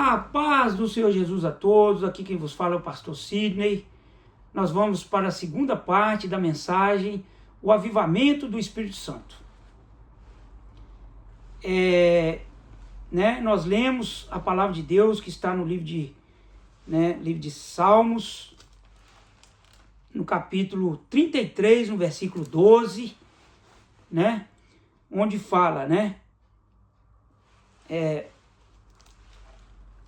A paz do Senhor Jesus a todos, aqui quem vos fala é o pastor Sidney. Nós vamos para a segunda parte da mensagem, o avivamento do Espírito Santo. Nós lemos a palavra de Deus que está no livro de Salmos, no capítulo 33, no versículo 12, onde fala,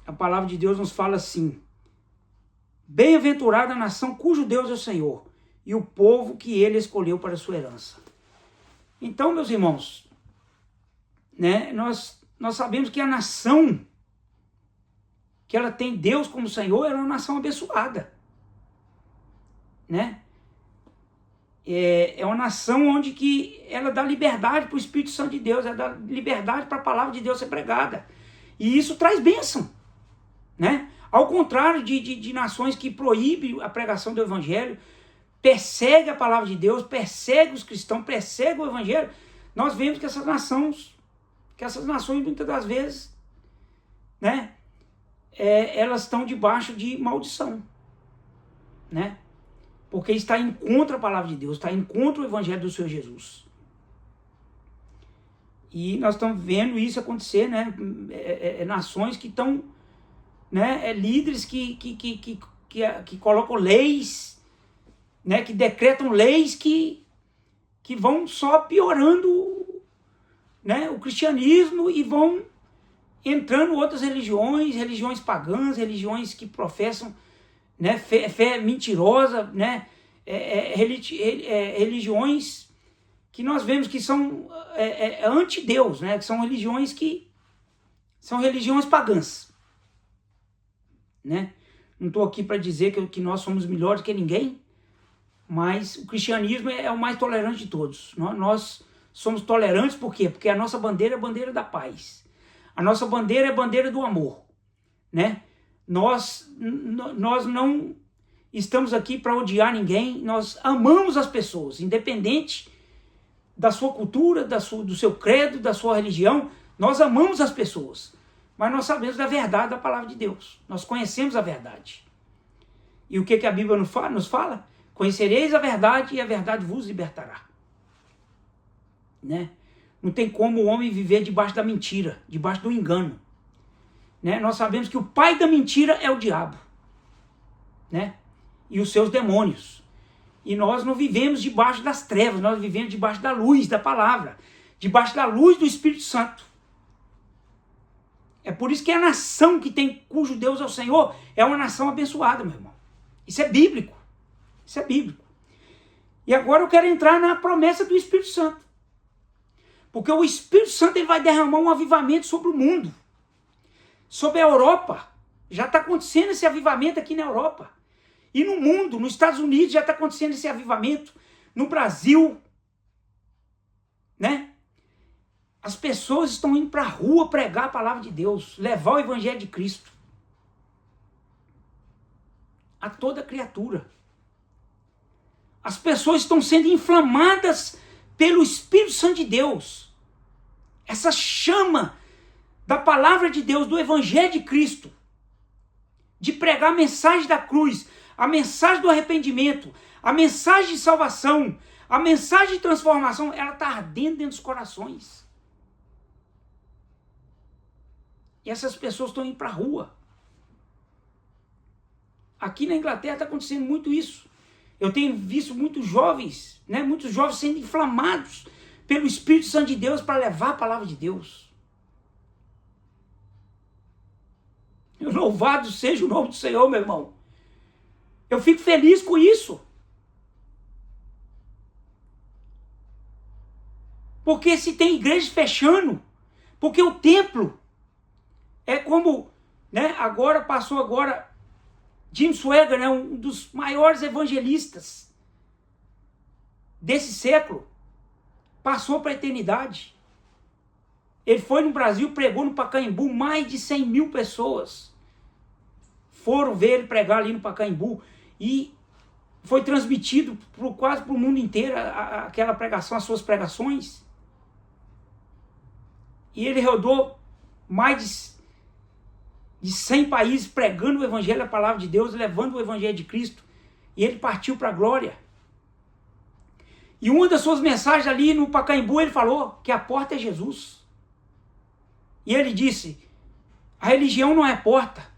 a palavra de Deus nos fala assim: bem-aventurada a nação cujo Deus é o Senhor, e o povo que ele escolheu para a sua herança. Então, meus irmãos, nós sabemos que a nação que ela tem Deus como Senhor é uma nação abençoada. É uma nação onde que ela dá liberdade para o Espírito Santo de Deus, ela dá liberdade para a palavra de Deus ser pregada. E isso traz bênção. Ao contrário de nações que proíbem a pregação do Evangelho, persegue a palavra de Deus, persegue os cristãos, persegue o Evangelho, nós vemos que essas nações muitas das vezes, elas estão debaixo de maldição, porque está em contra a palavra de Deus, está em contra o Evangelho do Senhor Jesus. E nós estamos vendo isso acontecer, nações que estão, líderes que colocam leis, que decretam leis que vão só piorando o cristianismo e vão entrando outras religiões pagãs, religiões que professam fé mentirosa, religiões que nós vemos que são anti-Deus, que são religiões pagãs. Não estou aqui para dizer que nós somos melhores que ninguém, mas o cristianismo é o mais tolerante de todos. Nós somos tolerantes por quê? Porque a nossa bandeira é a bandeira da paz. A nossa bandeira é a bandeira do amor. Nós não estamos aqui para odiar ninguém, nós amamos as pessoas, independente da sua cultura, do seu credo, da sua religião, nós amamos as pessoas. Mas nós sabemos da verdade da palavra de Deus. Nós conhecemos a verdade. E o que a Bíblia nos fala? Conhecereis a verdade e a verdade vos libertará. Não tem como o homem viver debaixo da mentira, debaixo do engano. Nós sabemos que o pai da mentira é o diabo. E os seus demônios. E nós não vivemos debaixo das trevas, nós vivemos debaixo da luz da palavra. Debaixo da luz do Espírito Santo. É por isso que a nação cujo Deus é o Senhor, é uma nação abençoada, meu irmão. Isso é bíblico. Isso é bíblico. E agora eu quero entrar na promessa do Espírito Santo. Porque o Espírito Santo ele vai derramar um avivamento sobre o mundo. Sobre a Europa. Já está acontecendo esse avivamento aqui na Europa. E no mundo, nos Estados Unidos, já está acontecendo esse avivamento. No Brasil. As pessoas estão indo para a rua pregar a palavra de Deus, levar o Evangelho de Cristo a toda criatura. As pessoas estão sendo inflamadas pelo Espírito Santo de Deus. Essa chama da palavra de Deus, do Evangelho de Cristo, de pregar a mensagem da cruz, a mensagem do arrependimento, a mensagem de salvação, a mensagem de transformação, ela está ardendo dentro dos corações. E essas pessoas estão indo para a rua. Aqui na Inglaterra está acontecendo muito isso. Eu tenho visto muitos jovens sendo inflamados pelo Espírito Santo de Deus para levar a palavra de Deus. Louvado seja o nome do Senhor, meu irmão. Eu fico feliz com isso. Porque se tem igrejas fechando, porque o templo é como, passou agora, Jim Swaggart, um dos maiores evangelistas desse século, passou para a eternidade. Ele foi no Brasil, pregou no Pacaembu, mais de 100 mil pessoas foram ver ele pregar ali no Pacaembu, e foi transmitido quase para o mundo inteiro aquela pregação, as suas pregações. E ele rodou mais de 100 países pregando o evangelho, a palavra de Deus, levando o evangelho de Cristo. E ele partiu para a glória. E uma das suas mensagens ali no Pacaembu, ele falou que a porta é Jesus. E ele disse, a religião não é porta.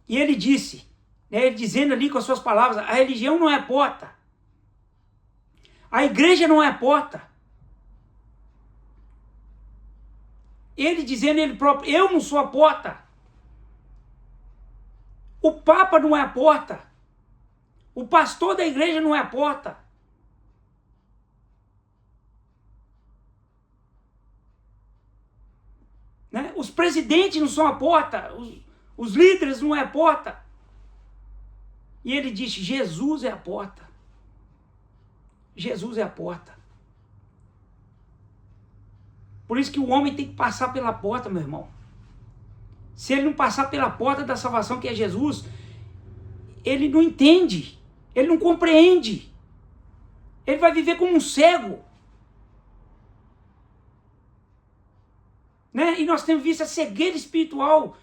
E ele disse, né, ele dizendo ali com as suas palavras, a religião não é porta. A igreja não é porta. Ele dizendo ele próprio, eu não sou a porta. O Papa não é a porta. O pastor da igreja não é a porta. Né? Os presidentes não são a porta. Os líderes não é a porta. E ele disse, Jesus é a porta. Jesus é a porta. Por isso que o homem tem que passar pela porta, meu irmão. Se ele não passar pela porta da salvação, que é Jesus, ele não entende, ele não compreende. Ele vai viver como um cego. Né? E nós temos visto a cegueira espiritual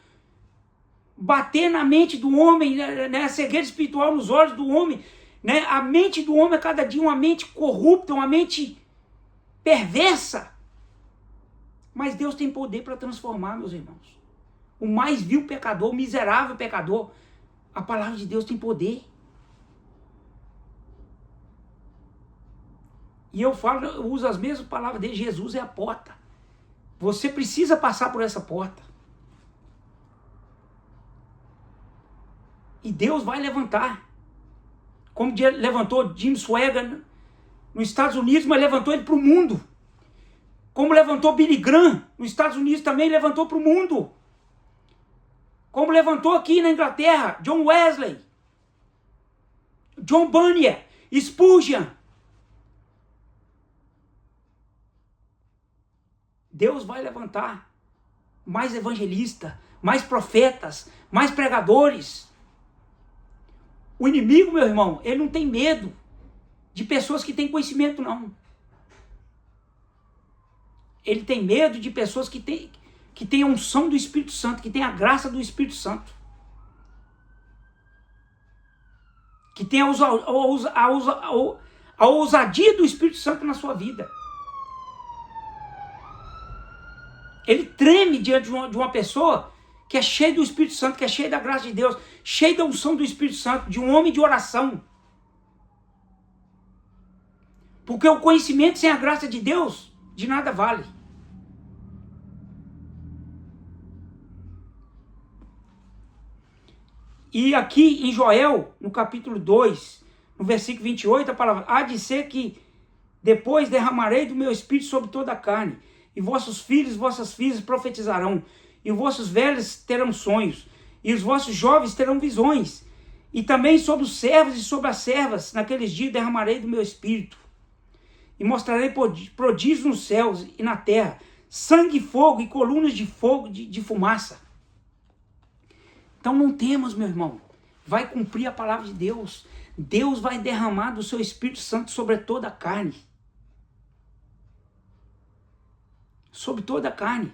bater na mente do homem, né? A cegueira espiritual nos olhos do homem. Né? A mente do homem é cada dia uma mente corrupta, uma mente perversa. Mas Deus tem poder para transformar, meus irmãos. O mais vil pecador, o miserável pecador, a palavra de Deus tem poder. E eu uso as mesmas palavras dele, Jesus é a porta. Você precisa passar por essa porta. E Deus vai levantar. Como levantou Jim Swaggart nos Estados Unidos, mas levantou ele para o mundo. Como levantou Billy Graham nos Estados Unidos, também levantou para o mundo. Como levantou aqui na Inglaterra, John Wesley, John Bunyan, Spurgeon. Deus vai levantar mais evangelistas, mais profetas, mais pregadores. O inimigo, meu irmão, ele não tem medo de pessoas que têm conhecimento, não. Ele tem medo de pessoas que têm a unção do Espírito Santo, que têm a graça do Espírito Santo. Que tem a ousadia do Espírito Santo na sua vida. Ele treme diante de uma pessoa que é cheia do Espírito Santo, que é cheia da graça de Deus, cheia da unção do Espírito Santo, de um homem de oração. Porque o conhecimento sem a graça de Deus, de nada vale. E aqui em Joel, no capítulo 2, no versículo 28, a palavra, há de ser que depois derramarei do meu espírito sobre toda a carne, e vossos filhos e vossas filhas profetizarão, e os vossos velhos terão sonhos, e os vossos jovens terão visões, e também sobre os servos e sobre as servas, naqueles dias derramarei do meu espírito, e mostrarei prodígios nos céus e na terra, sangue e fogo, e colunas de fogo, de fumaça. Então não temos, meu irmão, vai cumprir a palavra de Deus. Deus vai derramar do seu Espírito Santo sobre toda a carne. Sobre toda a carne.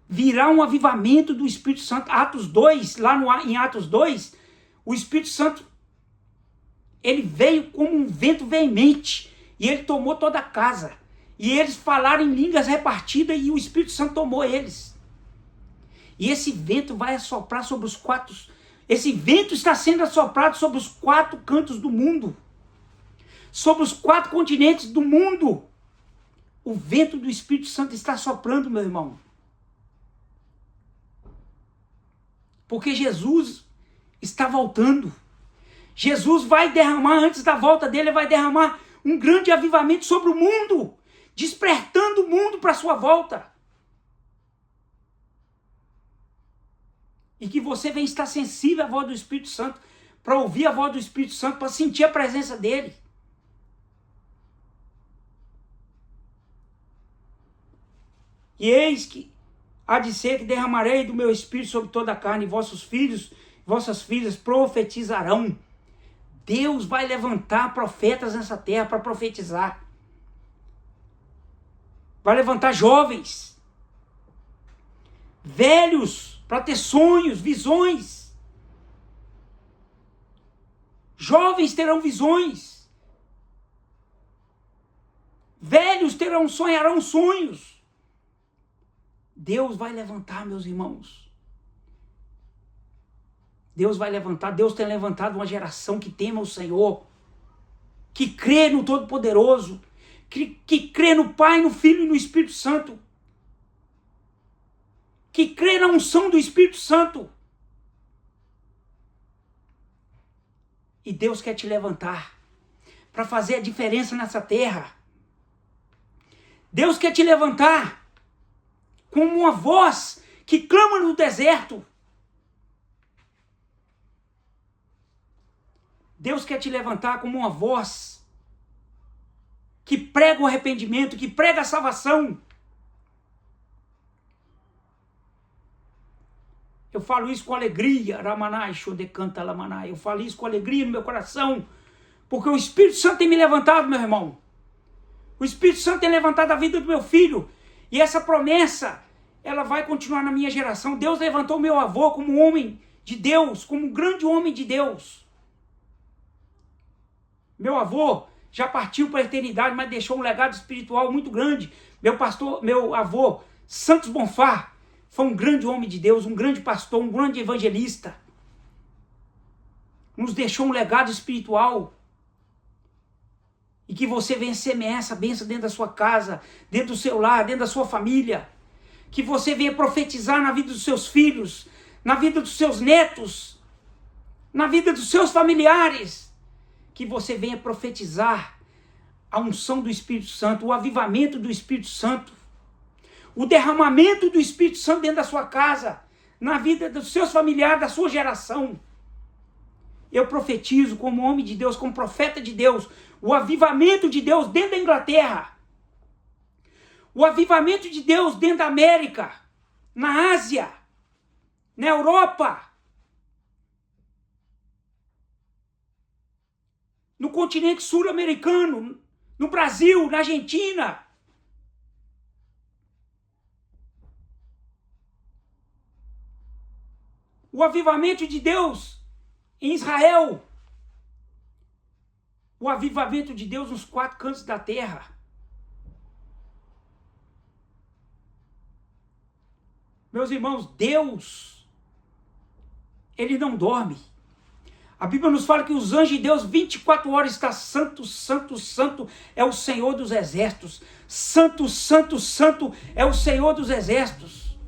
Virá um avivamento do Espírito Santo. Atos 2, em Atos 2, o Espírito Santo, ele veio como um vento veemente. E ele tomou toda a casa. E eles falaram em línguas repartidas e o Espírito Santo tomou eles. E esse vento vai assoprar sobre os quatro... Esse vento está sendo assoprado sobre os 4 cantos do mundo. Sobre os 4 continentes do mundo. O vento do Espírito Santo está soprando, meu irmão. Porque Jesus está voltando. Jesus vai derramar, antes da volta dele, vai derramar um grande avivamento sobre o mundo. Despertando o mundo para a sua volta. E que você venha estar sensível à voz do Espírito Santo, para ouvir a voz do Espírito Santo, para sentir a presença dele. E eis que há de ser que derramarei do meu Espírito sobre toda a carne, e vossos filhos, vossas filhas profetizarão. Deus vai levantar profetas nessa terra para profetizar. Vai levantar jovens. Velhos, para ter sonhos, visões. Jovens terão visões. Velhos sonharão sonhos. Deus vai levantar, meus irmãos. Deus vai levantar. Deus tem levantado uma geração que tema o Senhor, que crê no Todo-Poderoso, que crê no Pai, no Filho e no Espírito Santo, que crê na unção do Espírito Santo. E Deus quer te levantar para fazer a diferença nessa terra. Deus quer te levantar como uma voz que clama no deserto. Deus quer te levantar como uma voz que prega o arrependimento, que prega a salvação. Eu falo isso com alegria, Ramanai, Shodekanta Lamanai. Eu falo isso com alegria no meu coração, porque o Espírito Santo tem me levantado, meu irmão. O Espírito Santo tem levantado a vida do meu filho. E essa promessa, ela vai continuar na minha geração. Deus levantou meu avô como um homem de Deus, como um grande homem de Deus. Meu avô já partiu para a eternidade, mas deixou um legado espiritual muito grande. Meu avô, Santos Bonfá, foi um grande homem de Deus, um grande pastor, um grande evangelista. Nos deixou um legado espiritual. E que você venha semear essa bênção dentro da sua casa, dentro do seu lar, dentro da sua família. Que você venha profetizar na vida dos seus filhos, na vida dos seus netos, na vida dos seus familiares. Que você venha profetizar a unção do Espírito Santo, o avivamento do Espírito Santo, o derramamento do Espírito Santo dentro da sua casa, na vida dos seus familiares, da sua geração. Eu profetizo como homem de Deus, como profeta de Deus, o avivamento de Deus dentro da Inglaterra, o avivamento de Deus dentro da América, na Ásia, na Europa, no continente sul-americano, no Brasil, na Argentina. O avivamento de Deus em Israel. O avivamento de Deus nos 4 cantos da terra. Meus irmãos, Deus, Ele não dorme. A Bíblia nos fala que os anjos de Deus 24 horas estão santo, santo, santo é o Senhor dos exércitos. Santo, santo, santo é o Senhor dos exércitos.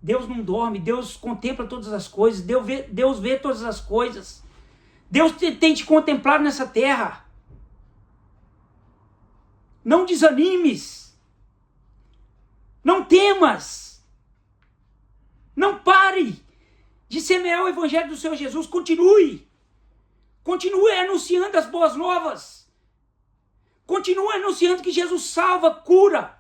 Deus não dorme, Deus contempla todas as coisas, Deus vê todas as coisas. Deus tem te contemplado nessa terra. Não desanimes. Não temas. Não pare de semear o evangelho do Senhor Jesus. Continue. Continue anunciando as boas novas. Continue anunciando que Jesus salva, cura.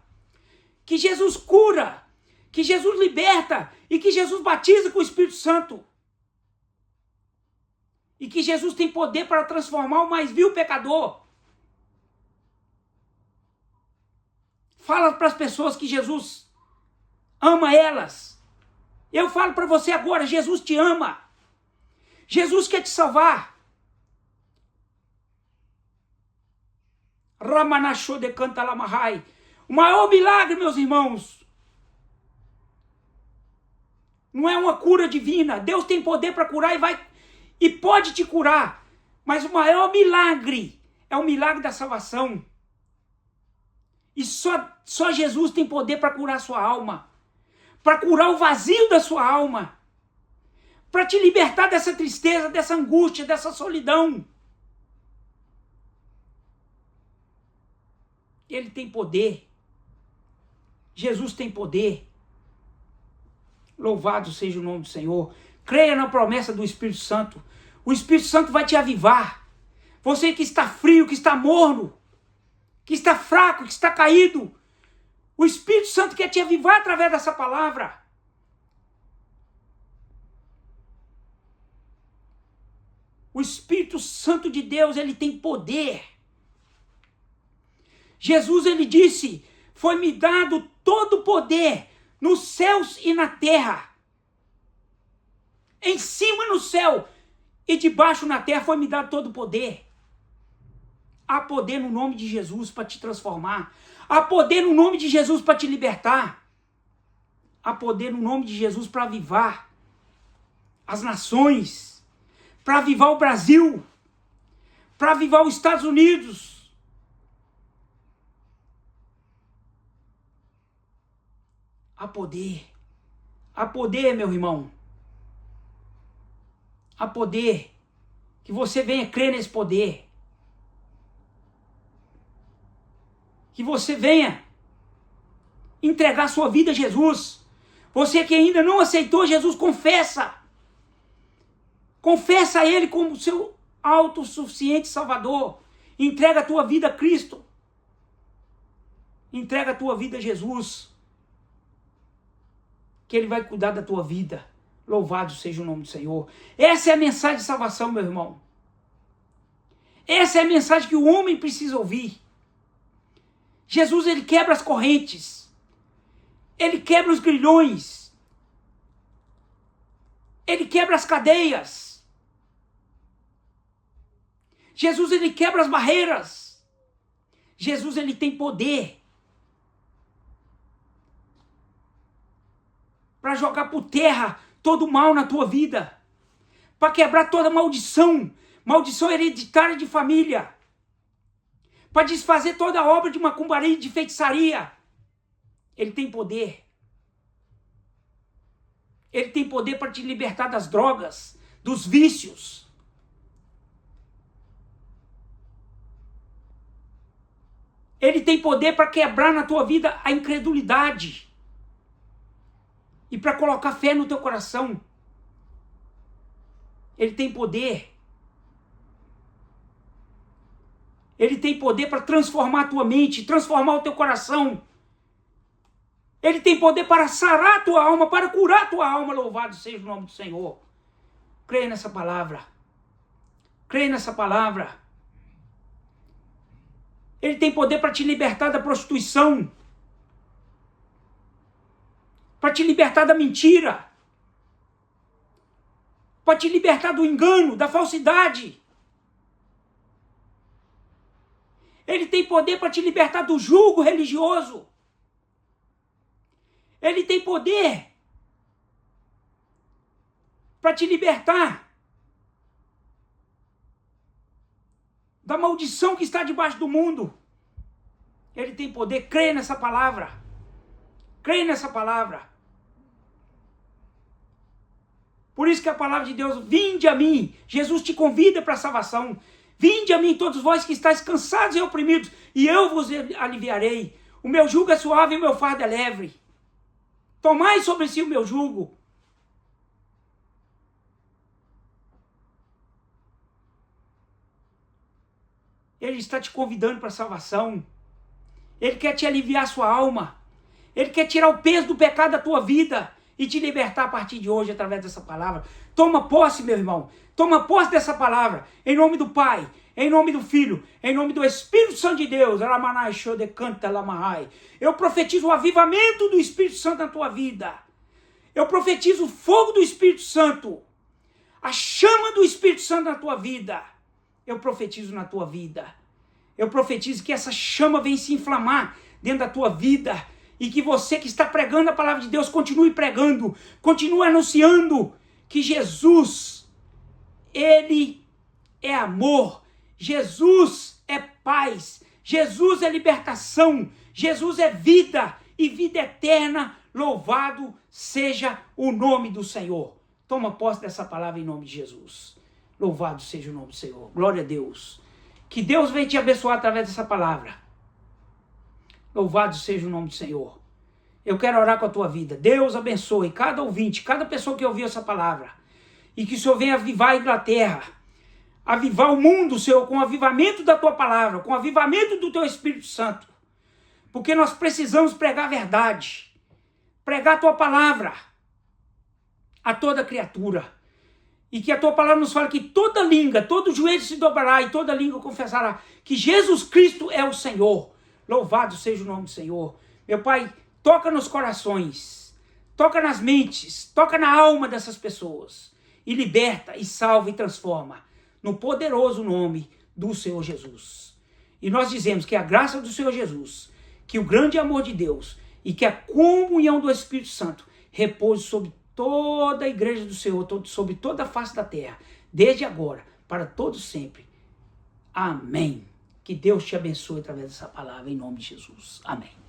Que Jesus cura. Que Jesus liberta. E que Jesus batiza com o Espírito Santo. E que Jesus tem poder para transformar o mais vil pecador. Fala para as pessoas que Jesus ama elas. Eu falo para você agora, Jesus te ama. Jesus quer te salvar. Ramanachô de Cantalamahai. O maior milagre, meus irmãos, não é uma cura divina. Deus tem poder para curar e pode te curar. Mas o maior milagre é o milagre da salvação. E só Jesus tem poder para curar a sua alma. Para curar o vazio da sua alma. Para te libertar dessa tristeza, dessa angústia, dessa solidão. Ele tem poder. Jesus tem poder. Louvado seja o nome do Senhor. Creia na promessa do Espírito Santo. O Espírito Santo vai te avivar. Você que está frio, que está morno, que está fraco, que está caído. O Espírito Santo quer te avivar através dessa palavra. O Espírito Santo de Deus, ele tem poder. Jesus, ele disse, Foi-me dado todo o poder nos céus e na terra. Em cima no céu e debaixo na terra foi-me dado todo o poder. Há poder no nome de Jesus para te transformar. Há poder no nome de Jesus para te libertar. Há poder no nome de Jesus para avivar as nações, para avivar o Brasil, para avivar os Estados Unidos. Há poder. Há poder, meu irmão. Há poder. Que você venha crer nesse poder. Que você venha entregar sua vida a Jesus. Você que ainda não aceitou Jesus, confessa. Confessa a Ele como seu autossuficiente Salvador. Entrega a tua vida a Cristo. Entrega a tua vida a Jesus. Que Ele vai cuidar da tua vida. Louvado seja o nome do Senhor. Essa é a mensagem de salvação, meu irmão. Essa é a mensagem que o homem precisa ouvir. Jesus, Ele quebra as correntes. Ele quebra os grilhões. Ele quebra as cadeias. Jesus, Ele quebra as barreiras. Jesus, Ele tem poder para jogar por terra todo o mal na tua vida, para quebrar toda maldição, maldição hereditária de família, para desfazer toda a obra de macumbaria e de feitiçaria. Ele tem poder. Ele tem poder para te libertar das drogas, dos vícios. Ele tem poder para quebrar na tua vida a incredulidade e para colocar fé no teu coração. Ele tem poder. Ele tem poder para transformar a tua mente, transformar o teu coração. Ele tem poder para sarar a tua alma, para curar a tua alma. Louvado seja o nome do Senhor. Creia nessa palavra. Creia nessa palavra. Ele tem poder para te libertar da prostituição, para te libertar da mentira, para te libertar do engano, da falsidade. Ele tem poder para te libertar do jugo religioso. Ele tem poder para te libertar da maldição que está debaixo do mundo. Ele tem poder. Creia nessa palavra. Creia nessa palavra. Por isso que a palavra de Deus, vinde a mim. Jesus te convida para a salvação. Vinde a mim todos vós que estáis cansados e oprimidos, e eu vos aliviarei. O meu jugo é suave e o meu fardo é leve. Tomai sobre si o meu jugo. Ele está te convidando para a salvação. Ele quer te aliviar a sua alma. Ele quer tirar o peso do pecado da tua vida e te libertar a partir de hoje através dessa palavra. Toma posse, meu irmão. Toma posse dessa palavra. Em nome do Pai, em nome do Filho, em nome do Espírito Santo de Deus. Eu profetizo o avivamento do Espírito Santo na tua vida. Eu profetizo o fogo do Espírito Santo. A chama do Espírito Santo na tua vida. Eu profetizo na tua vida. Eu profetizo que essa chama venha se inflamar dentro da tua vida. E que você que está pregando a palavra de Deus continue pregando. Continue anunciando que Jesus, Ele é amor. Jesus é paz. Jesus é libertação. Jesus é vida e vida eterna. Louvado seja o nome do Senhor. Toma posse dessa palavra em nome de Jesus. Louvado seja o nome do Senhor. Glória a Deus. Que Deus venha te abençoar através dessa palavra. Louvado seja o nome do Senhor. Eu quero orar com a tua vida. Deus abençoe cada ouvinte, cada pessoa que ouviu essa palavra. E que o Senhor venha avivar a Inglaterra. Avivar o mundo, Senhor, com o avivamento da tua palavra, com o avivamento do teu Espírito Santo. Porque nós precisamos pregar a verdade. Pregar a tua palavra a toda criatura. E que a tua palavra nos fala que toda língua, todo joelho se dobrará e toda língua confessará que Jesus Cristo é o Senhor. Louvado seja o nome do Senhor. Meu Pai, toca nos corações, toca nas mentes, toca na alma dessas pessoas e liberta, e salva e transforma no poderoso nome do Senhor Jesus. E nós dizemos que a graça do Senhor Jesus, que o grande amor de Deus e que a comunhão do Espírito Santo repouse sobre toda a igreja do Senhor, sobre toda a face da terra, desde agora, para todos sempre. Amém. Que Deus te abençoe através dessa palavra, em nome de Jesus. Amém.